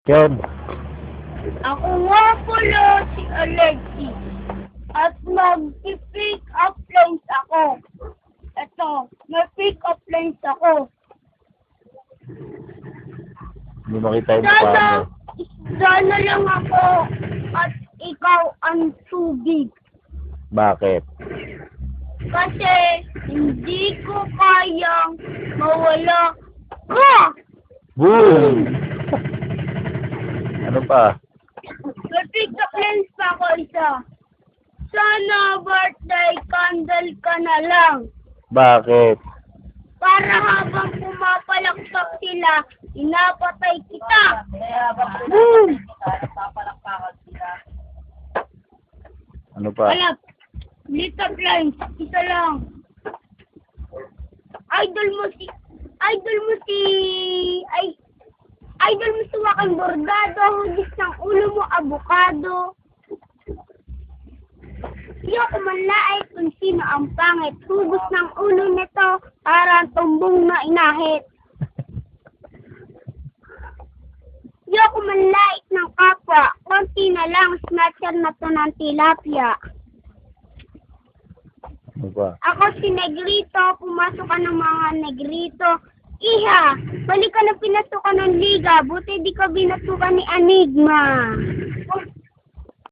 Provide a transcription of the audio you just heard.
Yan. Ako nga pala si Alexis. At mag-pick up lines ako. Ito, may pick up lines ako. Hindi makita yung mukha mo. Sana lang ako at ikaw ang tubig. Bakit? Kasi hindi ko kayang mawala ka. Boom! Ano pa? May pick up lines pa ako isa. Sana birthday candle ka na lang. Bakit? Para habang pumapalakpak sila, inapatay kita. Boom! Ano pa? Wala. Little lines. Isa lang. Idol mo si Wakang Bordado, hugis ng ulo mo, abukado. Di ako manlait kung sino ang pangit. Hugos ng ulo nito, para tumbong na inahit. Di ako manlait ng kapwa, konti na lang, snatcher na to ng tilapia. Ano pa? Ako si Negrito, pumasok ka ng mga Negrito. Iha, balik ka na pinasukan ng liga, buti di ka binasukan ni Enigma.